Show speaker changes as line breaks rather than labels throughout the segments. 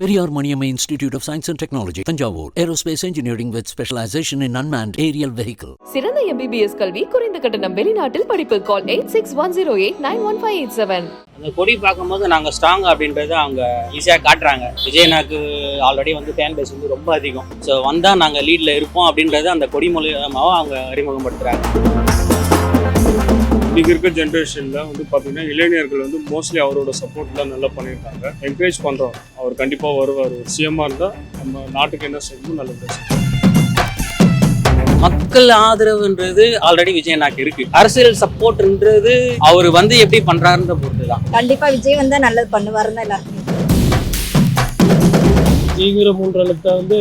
Periyar Maniamma Institute of Science and Technology, Tanjavur. Aerospace Engineering with specialization in unmanned aerial vehicle.
சிறந்த MBBS கல்வி குறைந்த கட்டணம் வெளிநாட்டில் படிப்பு கால் 8610891587.
அந்த கொடி பார்க்கும்போது நாங்கள் ஸ்ட்ராங் அப்படின்றது அவங்க ஈஸியாக காட்டுறாங்க. விஜயனாக்கு ஆல்ரெடி வந்து ஃபேன் பேஸ் வந்து ரொம்ப அதிகம். ஸோ வந்தால் நாங்கள் லீடில் இருப்போம் அப்படின்றது அந்த கொடி மூலியமாக அவங்க அறிமுகப்படுத்துகிறாங்க.
இன்றைக்கி இருக்க ஜென்ரேஷனில் வந்து பார்த்திங்கன்னா இளைஞர்கள் வந்து மோஸ்ட்லி அவரோட சப்போர்ட்லாம் நல்லா பண்ணியிருக்காங்க. என்கரேஜ் பண்ணுறோம், அவர் கண்டிப்பாக வருவார். ஒரு சிஎம்மாக இருந்தால் நம்ம நாட்டுக்கு என்ன செய்யணும் நல்லபடியாக செய்யணும்.
மக்கள் ஆதரவுன்றது ஆல்ரெடி விஜயனாக்கு இருக்கு. அரசியல் சப்போர்ட்ன்றது அவர் வந்து எப்படி பண்றாருன்ற பொறுத்து தான்.
கண்டிப்பா விஜய் வந்தா நல்லது பண்ணுவாருன்னு எல்லாருக்கும்.
ஜிங்கிற 3 எழுத்தை வந்து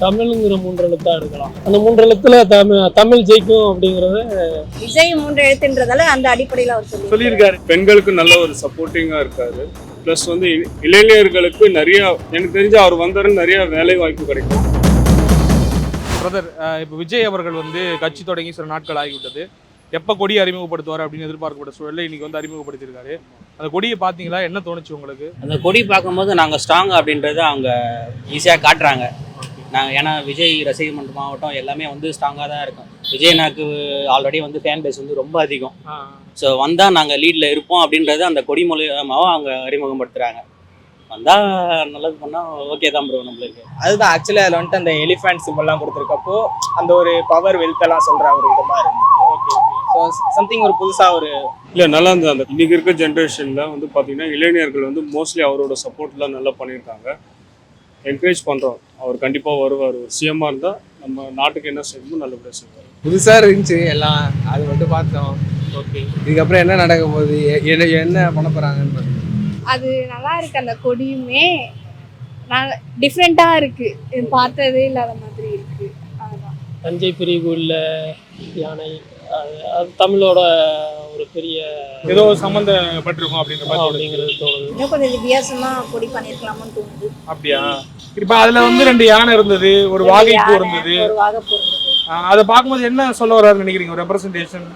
தமிழ்ங்கிற 3 எழுத்தா எடுக்கலாம். அந்த 3 எழுத்துல தமிழ் ஜெயிக்கும் அப்படிங்கறது
விஜய் 3 எழுத்துன்றதால அந்த அடிப்படையில் அவர்
சொல்லியிருக்காரு. பெண்களுக்கு நல்ல ஒரு சப்போர்ட்டிங்கா இருக்காரு. பிளஸ் வந்து இளைஞர்களுக்கு நிறைய, எனக்கு தெரிஞ்ச அவர் வந்தாருன்னு நிறைய வேலை வாய்ப்பு கிடைக்கும்.
பிரதர், இப்போ விஜய் அவர்கள் வந்து கட்சி தொடங்கி சில நாட்கள் ஆகிவிட்டது. எப்போ கொடியை அறிமுகப்படுத்துவார் அப்படின்னு எதிர்பார்க்கப்பட்ட சூழலில் இன்னைக்கு வந்து அறிமுகப்படுத்தியிருக்காரு. அந்த கொடியை பார்த்தீங்களா, என்ன தோணுச்சு உங்களுக்கு?
அந்த கொடி பார்க்கும்போது நாங்கள் ஸ்ட்ராங் அப்படின்றத அவங்க ஈஸியாக காட்டுறாங்க. நாங்கள் ஏன்னா விஜய் ரசிகர் மன்ற மாவட்டம் எல்லாமே வந்து ஸ்ட்ராங்காக தான் இருக்கும். விஜயனாக்கு ஆல்ரெடி வந்து ஃபேன் பேஸ் வந்து ரொம்ப அதிகம். ஸோ வந்தால் நாங்கள் லீடில் இருப்போம் அப்படின்றது அந்த கொடி மூலியமாக அவங்க அறிமுகப்படுத்துகிறாங்க. வந்தால் நல்லது பண்ணால் ஓகே தான் ப்ரோ நம்மளுக்கு.
அதுதான் ஆக்சுவலி அதில் வந்துட்டு அந்த எலிஃபென்ட் சிம்பிள்லாம் கொடுத்துருக்கப்போ அந்த ஒரு பவர் வெல்த்தெல்லாம் சொல்கிற ஒரு இதமாக இருந்தது. ஓகே ஸோ சம்திங் ஒரு புதுசாக ஒரு
இல்லை நல்லா இருந்தது. அந்த இன்றைக்கி இருக்க ஜென்ரேஷனில் வந்து பார்த்திங்கன்னா இளைஞர்கள் வந்து மோஸ்ட்லி அவரோட சப்போர்ட்லாம் நல்லா பண்ணியிருக்காங்க. என்கரேஜ் பண்ணுறோம், அவர் கண்டிப்பாக வருவார். ஒரு சிஎம்மாக இருந்தால் நம்ம நாட்டுக்கு என்ன செய்யணும் நல்லபடியாக செய்வார்.
புதுசாக இருந்துச்சு எல்லாம், அது மட்டும் பார்த்தோம். ஓகே, இதுக்கப்புறம் என்ன நடக்க போகுது, என்ன பண்ண போகிறாங்கன்னு
அது நல்லா இருக்கு. அந்த கொடியுமே டிஃப்ரெண்ட்டாக இருக்கு, பார்த்ததே இல்லாத மாதிரி இருக்கு. அதுதான்
தஞ்சை பெரிய கோயில்ல யானை, அது தமிழோட ஒரு பெரிய
ஏதோ சம்மந்தப்பட்டிருக்கும் அப்படிங்கிறது தோணுது.
இன்னும் கொஞ்சம் வித்தியாசமா கொடி பண்ணிருக்கலாம்னு தோணுது.
அப்படியா? இப்போ அதில் வந்து 2 யானை இருந்தது, ஒரு வாகைப்பூ இருந்தது.
ஒரு வாகைப்பூ இருந்தது.
அதை பார்க்கும்போது என்ன சொல்ல வர்றாருன்னு நினைக்கிறீங்க? ஒரு ரெப்ரசன்டேஷன்,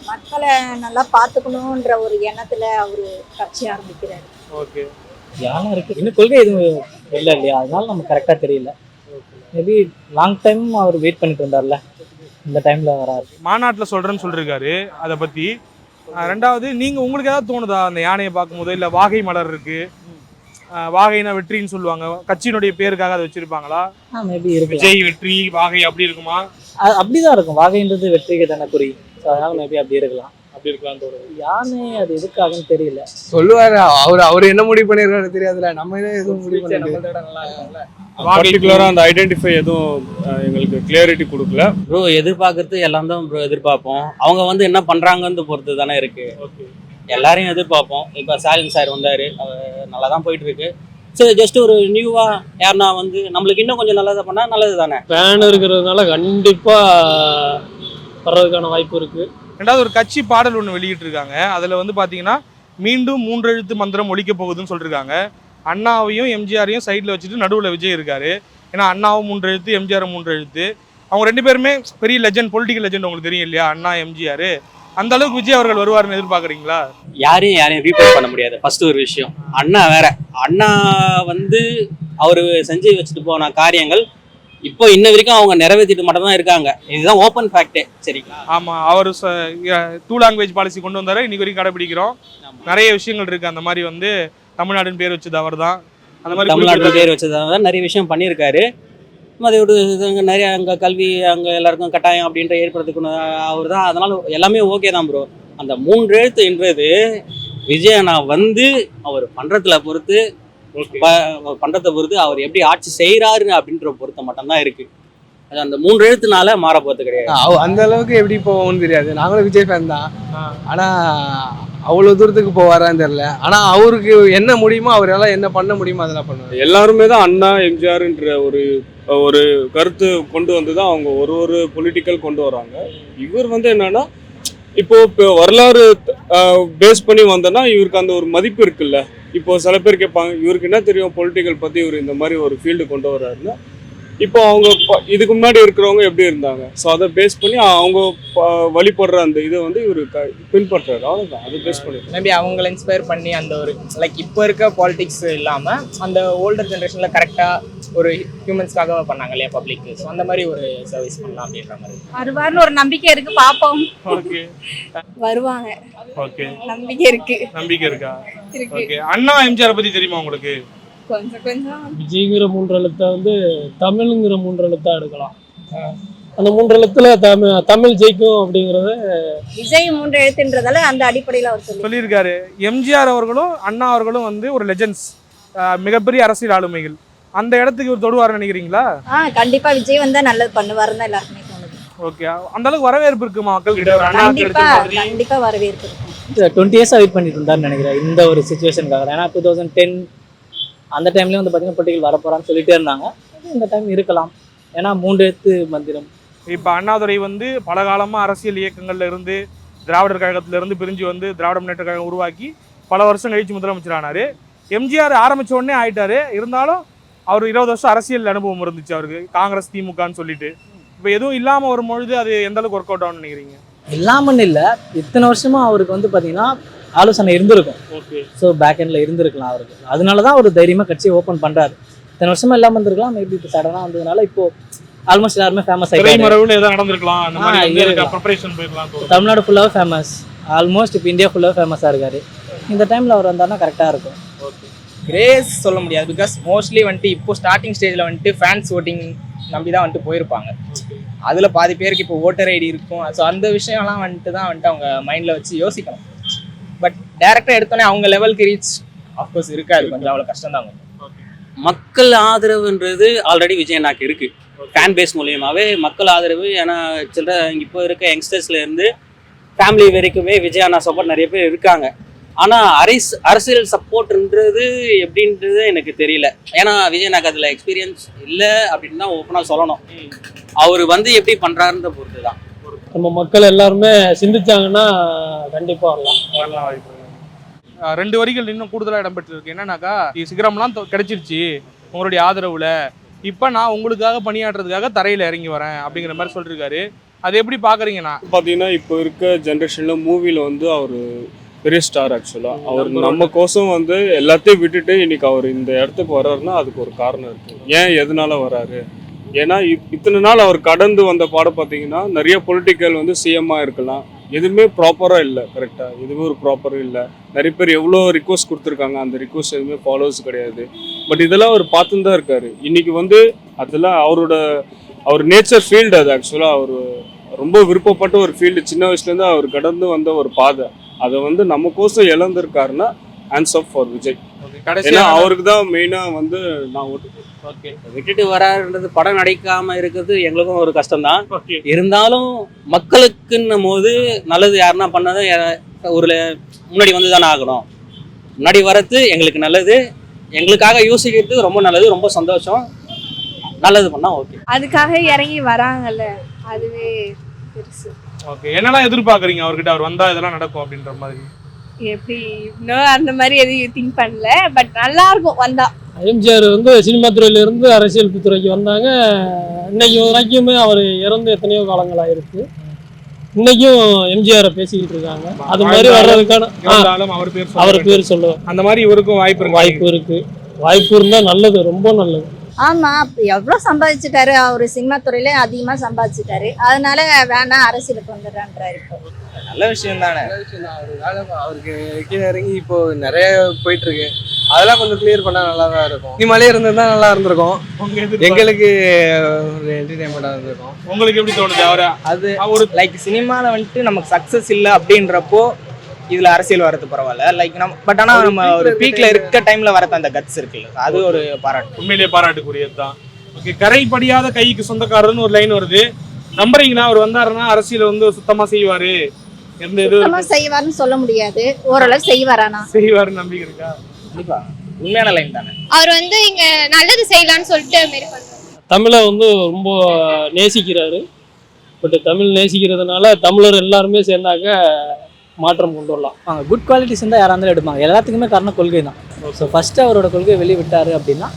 மக்களை நல்லா பார்த்துக்கணுன்ற ஒரு எண்ணத்துல அவரு கட்சி ஆரம்பிக்கிறாரு.
ஓகே,
யானை இருக்கு, இன்னும் கொள்கை எதுவும் இல்லை இல்லையா, அதனால நமக்கு கரெக்டாக தெரியல. மேபி லாங் டைம் அவர் வெயிட் பண்ணிட்டு இருந்தார்ல, இந்த டைம்ல வராரு.
மாநாட்டில் சொல்றேன்னு சொல்லியிருக்காரு. அதை பத்தி ரெண்டாவது உங்களுக்கு ஏதாவது தோணுதா அந்த யானையை பார்க்கும்போது? இல்லை வாகை மலர் இருக்கு, வாகைனா வெற்றின்னு சொல்லுவாங்க, கட்சியினுடைய பேருக்காக அதை வச்சிருப்பாங்களா?
மேபி இருக்கு,
விஜய் வெற்றி வாகை அப்படி இருக்குமா?
அப்படிதான் இருக்கும். வாகைன்றது வெற்றிக்கு தானே குறி, அதனால மேபி அப்படி இருக்கலாம்.
அப்படி இருக்கலாம் தோணுது.
யானை அது எதுக்காகன்னு தெரியல.
சொல்லுவாரு, அவர் என்ன முடிவு பண்ணிருக்காரு தெரியாதுல, நம்ம எதுவும் முடிவு பண்ணல.
பர்டிகுலராக அந்த ஐடென்டிஃபை எதுவும் எங்களுக்கு கிளியரிட்டி கொடுக்கல.
ப்ரோ எதிர்பார்க்கறது எல்லாம் தான் ப்ரோ எதிர்பார்ப்போம். அவங்க வந்து என்ன பண்ணுறாங்கன்னு பொறுத்து தானே இருக்கு. எல்லாரையும் எதிர்பார்ப்போம். இப்போ ஸ்டாலின் சார் வந்தார், நல்லா தான் போயிட்டு இருக்கு. சரி, ஜஸ்ட் ஒரு நியூவா யாருன்னா வந்து நம்மளுக்கு இன்னும் கொஞ்சம் நல்லதாக பண்ணால் நல்லது தானே.
ஃபேன் இருக்கிறதுனால கண்டிப்பா வர்றதுக்கான வாய்ப்பு இருக்கு.
ரெண்டாவது ஒரு கட்சி பாடல் ஒன்று வெளியிட்டு இருக்காங்க. அதில் வந்து பார்த்தீங்கன்னா மீண்டும் 3 எழுத்து மந்திரம் ஒழிக்க போகுதுன்னு சொல்லியிருக்காங்க. அண்ணாவையும் எம்ஜிஆரையும் சைடில் வச்சுட்டு நடுவில் விஜய் இருக்காரு. ஏன்னா அண்ணாவும் 3 எழுத்து, எம்ஜிஆரும் 3 எழுத்து. அவங்க 2 பேருமே பெரிய லெஜண்ட், பொலிட்டிக்கல் லெஜண்ட், உங்களுக்கு தெரியும் இல்லையா, அண்ணா எம்ஜிஆர். அந்த அளவுக்கு விஜய் அவர்கள் வருவார்னு எதிர்பார்க்குறீங்களா?
யாரையும் ரீப்ளேஸ் பண்ண முடியாது. ஃபர்ஸ்ட் ஒரு விஷயம், அண்ணா வேற. அண்ணா வந்து அவர் செஞ்சு வச்சுட்டு போன காரியங்கள் இப்போ இன்ன வரைக்கும் அவங்க நிறைவேற்றிட்டு மட்டும் தான் இருக்காங்க. இதுதான் ஓப்பன் ஃபேக்டே. சரிங்களா?
ஆமாம், அவர் 2 லாங்குவேஜ் பாலிசி கொண்டு வந்தார். இன்னைக்கு வரைக்கும் கடைபிடிக்கிறோம். நிறைய விஷயங்கள் இருக்குது. அந்த மாதிரி வந்து தமிழ்நாடுன்னு பேர் வச்சது அவர் தான். அந்த மாதிரி
தமிழ்நாடு பேர் வச்சது தான் நிறைய விஷயம் பண்ணியிருக்காரு. அதோட நிறைய அங்கே கல்வி அங்கே எல்லாருக்கும் கட்டாயம் அப்படின்ற ஏற்படுறதுக்கு அவர் தான். அதனால எல்லாமே ஓகே தான் ப்ரோ. அந்த 3 எழுத்துன்றது விஜயனா வந்து அவர் பண்ணுறதுல பொறுத்து, பண்ணுறதை பொறுத்து, அவர் எப்படி ஆட்சி செய்கிறாரு அப்படின்ற பொறுத்த மட்டும்தான் இருக்கு. அது அந்த 3 எழுத்துனால மாற போகிறது கிடையாது.
அந்த அளவுக்கு எப்படி போவோம்னு தெரியாது. நாங்களும் விஜய் ஃபேன் தான். ஆனா அவ்வளவு தூரத்துக்கு போவாரான்னு தெரியல. ஆனா அவருக்கு என்ன முடியுமோ, அவரால் என்ன பண்ண முடியுமோ அதெல்லாம் பண்ணுவாங்க.
எல்லாருமே தான் அண்ணா எம்ஜிஆர்ன்ற ஒரு கருத்து கொண்டு வந்து தான் அவங்க ஒரு பொலிட்டிக்கல் கொண்டு வராங்க. இவர் வந்து என்னன்னா, இப்போ வரலாறு பேஸ் பண்ணி வந்தோன்னா இவருக்கு அந்த ஒரு மதிப்பு இருக்குல்ல. இப்போ சில பேர் கேட்பாங்க, இவருக்கு என்ன தெரியும் பொலிட்டிக்கல் பற்றி, இவர் இந்த மாதிரி ஒரு ஃபீல்டு கொண்டு வர்றாருன்னா இப்போ அவங்க இதுக்கு முன்னாடி இருக்கிறவங்க எப்படி இருந்தாங்க, ஸோ அதை பேஸ் பண்ணி அவங்க வழிபடுற அந்த இதை வந்து இவர் பின்பற்றுறாரு. அவ்வளோதான், அதை பேஸ் பண்ணி
மேபி அவங்கள இன்ஸ்பயர் பண்ணி அந்த ஒரு லைக் இப்போ இருக்க பாலிடிக்ஸ் இல்லாமல் அந்த ஓல்டர் ஜென்ரேஷனில் கரெக்டாக ஒரு ஹியூமன்ஸ்க்காக பண்ணாங்க இல்லையா பப்ளிக், ஸோ அந்த மாதிரி ஒரு சர்வீஸ் பண்ணலாம் அப்படின்ற மாதிரி
வருவார்னு ஒரு நம்பிக்கை இருக்கு, பாப்போம்.
ஓகே
வருவாங்க,
ஓகே
நம்பிக்கை இருக்கு.
நம்பிக்கை இருக்கா?
இருக்கு
ஓகே, அண்ணா எம்ஜிஆர் பத்தி தெரியுமா உங்களுக்கு?
கொஞ்சம் கொஞ்சம்.
விஜய்ங்கிற 3 எழுத்தை வந்து தமிழுங்கிற 3 எழுத்தா எடுக்கலாம். அந்த 3 எழுத்துல தமிழ் ஜெயிக்கும் அப்படிங்கறது
விஜய் 3 எழுத்துன்றதால அந்த அடிப்படையில் அவர்
சொல்லியிருக்காரு. எம்ஜிஆர் அவர்களும் அண்ணா அவர்களும் வந்து ஒரு லெஜெண்ட்ஸ், மிகப்பெரிய அரசியல் ஆளுமைகள். அந்த இடத்துக்கு இவர் தொடுவார்னு நினைக்கிறீங்களா?
கண்டிப்பா விஜய் வந்தா நல்லது பண்ணுவாருன்னு தான் எல்லாருக்குமே தோணுது.
ஓகே, அந்த அளவுக்கு வரவேற்பு இருக்குமா மக்கள் கிட்ட? ஒரு அண்ணா
கண்டிப்பா வரவேற்பு இருக்கும்.
20 இயர்ஸாக வெயிட் பண்ணிட்டு இருந்தாருன்னு நினைக்கிறேன் இந்த ஒரு சுச்சுவேஷனுக்காக. ஏன்னா 2010 அந்த டைம்லேயும் வந்து பார்த்தீங்கன்னா பொலிட்டிக்கல் வரப்போறான்னு சொல்லிட்டே இருந்தாங்க. இந்த டைம் இருக்கலாம், ஏன்னா 3 எழுத்து மந்திரம்.
இப்போ அண்ணாதுரை வந்து பல காலமாக அரசியல் இயக்கங்கள்ல இருந்து திராவிடர் கழகத்துல இருந்து பிரிஞ்சு வந்து திராவிட முன்னேற்ற கழகம் உருவாக்கி பல வருஷம் கழிச்சு முதலமைச்சர் ஆனாரு. எம்ஜிஆர் ஆரம்பிச்ச உடனே ஆயிட்டாரு. இருந்தாலும் அவர் 20 வருஷம் அரசியல் அனுபவம் இருந்துச்சு அவருக்கு, காங்கிரஸ் திமுகன்னு சொல்லிட்டு. இப்போ எதுவும் இல்லாமல் வரும்பொழுது அது எந்த அளவுக்கு ஒர்க் அவுட் ஆகும்னு நினைக்கிறீங்க?
இல்லாமல் இல்லை, இத்தனை வருஷமா அவருக்கு வந்து பார்த்தீங்கன்னா ஆலோசனை இருந்திருக்கும்.
ஓகே,
ஸோ பேக் எண்டில் இருந்திருக்கலாம் அவருக்கு. அதனால தான் அவர் தைரியமாக கட்சியை ஓப்பன் பண்ணுறாரு. இத்தனை வருஷமா இல்லாமல் இருந்திருக்கலாம், மேபி இப்போ சடனாக வந்ததுனால இப்போ ஆல்மோஸ்ட் எல்லாருமே ஃபேமஸ் ஆகிடுச்சு.
ஏதாவது நடந்திருக்கலாம், அந்த மாதிரி ப்ரிப்பரேஷன் போயிடலாம்.
தமிழ்நாடு ஃபுல்லாகவே ஃபேமஸ், ஆல்மோஸ்ட் இப்போ இந்தியா ஃபுல்லாகவே ஃபேமஸாக இருக்காரு. இந்த டைமில் அவர் வந்தாருன்னா கரெக்டாக இருக்கும்.
ஓகே,
கிரேஸ் சொல்ல முடியாது, பிகாஸ் மோஸ்ட்லி வந்துட்டு இப்போ ஸ்டார்டிங் ஸ்டேஜில் வந்துட்டு ஃபேன்ஸ் ஓட்டிங் நம்பி தான் வந்துட்டு போயிருப்பாங்க. அதில் பாதி பேருக்கு இப்போ ஓட்டர் ஐடி இருக்கும். ஸோ அந்த விஷயம்லாம் வந்துட்டு அவங்க மைண்டில் வச்சு யோசிக்கணும். பட் டேரெக்டாக எடுத்தோன்னே அவங்க லெவலுக்கு ரீச் ஆஃப்கோர்ஸ் இருக்காது, கொஞ்சம் அவ்வளோ கஷ்டம் தான்.
மக்கள் ஆதரவுன்றது ஆல்ரெடி விஜயண்ணாக்கு இருக்கு. ஃபேன் பேஸ் மூலியமாகவே மக்கள் ஆதரவு. ஏன்னா இப்போ இருக்க யங்ஸ்டர்ஸ்ல இருந்து ஃபேமிலி வரைக்குமே விஜயண்ணா சப்போர்ட் நிறைய பேர் இருக்காங்க. ஆனால் அரசியல் சப்போர்ட்ன்றது எப்படின்றது எனக்கு தெரியல. ஏன்னா விஜயண்ணாக்கு அதில் எக்ஸ்பீரியன்ஸ் இல்லை அப்படின்னு தான் ஓப்பனாக சொல்லணும். அவர் வந்து எப்படி பண்ணுறாருன்ற பொறுத்து தான்.
நம்ம மக்கள் எல்லாருமே சிந்திச்சாங்கன்னா கண்டிப்பா
வரலாம் வாய்ப்பு. 2 வரிகள் இன்னும் கூடுதலாக இடம்பெற்றிருக்கு. என்னன்னாக்கா, சிகரம்லாம் கிடைச்சிருச்சு உங்களுடைய ஆதரவுல, இப்போ நான் உங்களுக்காக பணியாற்றுறதுக்காக தரையில் இறங்கி வரேன் அப்படிங்கிற மாதிரி சொல்லியிருக்காரு. அது எப்படி பார்க்குறீங்கண்ணா?
பார்த்தீங்கன்னா இப்போ இருக்க ஜென்ரேஷனில் மூவியில் வந்து அவர் பெரிய ஸ்டார். ஆக்சுவலாக அவர் நம்ம கோசம் வந்து எல்லாத்தையும் விட்டுட்டு இன்னைக்கு அவர் இந்த இடத்துக்கு வர்றாருன்னா அதுக்கு ஒரு காரணம் இருக்குது. ஏன் எதனால வர்றாரு? ஏன்னா இத்தனை நாள் அவர் கடந்து வந்த பாடம் பார்த்தீங்கன்னா நிறைய பொலிட்டிக்கல் வந்து சிஎம்மாக இருக்கலாம், எதுவுமே ப்ராப்பராக இல்லை. கரெக்டாக எதுவுமே ஒரு ப்ராப்பரும் இல்லை. நிறைய பேர் எவ்வளோ ரிக்வஸ்ட் கொடுத்துருக்காங்க, அந்த ரிக்வஸ்ட் எதுவுமே ஃபாலோவர்ஸ் கிடையாது. பட் இதெல்லாம் அவர் பார்த்துன்னு தான் இருக்காரு. இன்னைக்கு வந்து அதெல்லாம் அவர் நேச்சர் ஃபீல்டு. அது ஆக்சுவலாக அவர் ரொம்ப விருப்பப்பட்ட ஒரு ஃபீல்டு. சின்ன வயசுலேருந்து அவர் கடந்து வந்த ஒரு பாதை. அதை வந்து நம்ம கோசம் இழந்திருக்காருன்னா ஹேண்ட்ஸ் ஆஃப் ஃபார் விஜய். ஏன்னா அவருக்கு தான் மெயினாக வந்து நான் ஓட்டு.
ஓகே, விட்டுட்டு வராருன்றது படம் நடிக்காமல் இருக்கிறது எங்களுக்கும் ஒரு கஷ்டம்தான். இருந்தாலும் மக்களுக்குன்னும் போது நல்லது யாருன்னா பண்ணாதான் ஒரு முன்னாடி வந்து தானே ஆகணும். முன்னாடி வரது எங்களுக்கு நல்லது, எங்களுக்காக யோசிக்கிறது ரொம்ப நல்லது, ரொம்ப சந்தோஷம். நல்லது பண்ணா ஓகே.
அதுக்காக இறங்கி வராங்கல்ல, அதுவே பெருசு.
ஓகே, என்னெல்லாம் எதிர்பார்க்குறீங்க அவர்கிட்ட? அவர் வந்தா இதெல்லாம் நடக்கும் அப்படின்ற மாதிரி?
எப்படி இன்னும் அந்த மாதிரி எதையும் திங்க் பண்ணல, பட் நல்லா இருக்கும் வந்தா.
எம்ஜிஆர் வந்து சினிமா துறையில இருந்து அரசியல் துறைக்கு வந்தாங்க. இன்னைக்கு வரைக்குமே அவர் இறந்து எத்தனையோ காலங்கள் ஆயிருக்கு. இன்னைக்கும் எம்ஜிஆரை பேசிக்கிட்டு இருக்காங்க. அது மாதிரி வர்றதுக்கான அவர் பேர் சொல்லுவார்.
அந்த மாதிரி இவருக்கும் வாய்ப்பு
இருக்கு. வாய்ப்பு இருந்தா நல்லது, ரொம்ப நல்லது.
ஆமா, எவ்வளவு சம்பாதிச்சுட்டாரு அவரு, சினிமா துறையில அதிகமா சம்பாதிச்சுட்டாரு. அதனால வேணாம் அரசியலுக்கு வந்துடுறான்றாரு. இப்போ
நல்ல விஷயம் தானே.
அவருக்கு கீழே இறங்கி இப்போ நிறைய போயிட்டு இருக்கு. அதெல்லாம் கொஞ்சம் கிளியர் பண்ணா நல்லா தான் இருக்கும். இனிமேலே இருந்திருந்தா நல்லா இருந்திருக்கும். எங்களுக்கு ஒரு என்டர்டைன்மெண்டா இருந்திருக்கும்.
உங்களுக்கு எப்படி தோணுது?
அது ஒரு லைக் சினிமாவில் வந்துட்டு நமக்கு சக்ஸஸ் இல்லை அப்படின்றப்போ இதுல அரசியல் வரது பரவாயில்ல. லைக் நம்ம பட் ஆனா நம்ம ஒரு பீக்ல இருக்க டைம்ல வரது அந்த கட்ஸ் இருக்குல்ல, அது ஒரு பாராட்டு,
உண்மையிலேயே பாராட்டுக்குரியது தான். ஓகே, கரை படியாத கைக்கு சொந்தக்காரர்னு ஒரு லைன் வருது. நம்புறீங்களா அவர் வந்தாருன்னா அரசியல் வந்து சுத்தமா செய்வாரு? எந்த இது
செய்வாருன்னு சொல்ல முடியாது, ஓரளவு செய்வாருன்னு
நம்பிக்கை இருக்கா?
கண்டிப்பா உண்மையான லைன் தானே.
அவர் வந்து இங்க நல்லது செய்யலாம்னு சொல்லிட்டு மாரி பண்றாரு.
தமிழை வந்து ரொம்ப நேசிக்கிறாரு. பட் தமிழ் நேசிக்கிறதுனால தமிழர் எல்லாருமே சேர்ந்தாக்க மாற்றம் கொண்டு வரலாம்.
குட் குவாலிட்டிஸ் இருந்தால் யாராக இருந்தாலும் எடுப்பாங்க. எல்லாத்துக்குமே காரணம் கொள்கை தான். ஸோ ஃபஸ்ட்டு அவரோட கொள்கையை வெளியே விட்டார் அப்படின்னா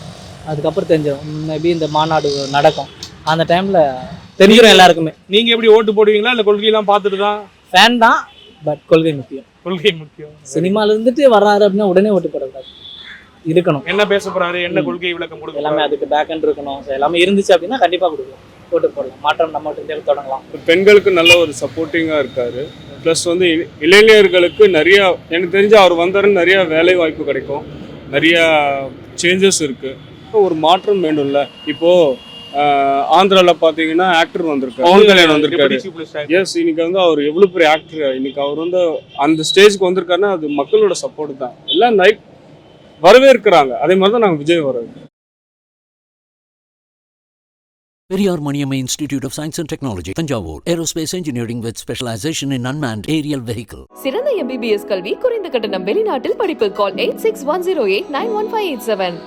அதுக்கப்புறம் தெரிஞ்சிடும். மேபி இந்த மாநாடு நடக்கும், அந்த டைமில் தெரிஞ்சிடும் எல்லாருக்குமே.
நீங்க எப்படி ஓட்டு போடுவீங்களா இல்லை கொள்கையெல்லாம் பார்த்துட்டு தான்?
ஃபேன் தான், பட் கொள்கை முக்கியம்.
கொள்கை முக்கியம்.
சினிமால இருந்துட்டு வர்றாரு அப்படின்னா உடனே ஓட்டு போடக்கூடாது, இருக்கணும்.
என்ன பேச போறாரு, என்ன கொள்கை விளக்கம் கொடுக்க
எல்லாமே அதுக்கு பேக் அண்ட் இருக்கணும். So, எல்லாமே இருந்துச்சு அப்படின்னா கண்டிப்பாக கொடுக்கலாம், ஓட்டு போடலாம். மாற்றம் நம்ம தொடங்கலாம்.
பெண்களுக்கு நல்ல ஒரு சப்போர்ட்டிங்காக இருக்காரு. ப்ளஸ் வந்து இளைஞர்களுக்கு நிறையா, எனக்கு தெரிஞ்சு அவர் வந்தாருன்னு நிறையா வேலை வாய்ப்பு கிடைக்கும், நிறையா சேஞ்சஸ் இருக்குது. ஒரு மாற்றம் வேணும்ல. இப்போது ஆந்திராவில் பார்த்தீங்கன்னா ஆக்டர் வந்திருக்காரு, பவன் கல்யாண் வந்திருக்காரு. எஸ், இன்னைக்கு வந்து அவர் எவ்வளோ பெரிய ஆக்டர், இன்னைக்கு அவர் வந்து அந்த ஸ்டேஜ்க்கு வந்திருக்காருன்னா அது மக்களோட சப்போர்ட் தான். எல்லாம் வரவேற்கிறாங்க. அதே மாதிரி தான் நாங்கள் விஜய் வர்றது.
Periyar Maniamma Institute of Science and Technology, Tanjavur. Aerospace engineering with specialization in unmanned aerial vehicle.
சிறந்த MBBS கல்வி குறைந்த கட்டணம் வெளிநாட்டில் படிப்பு. கால் 8610891587.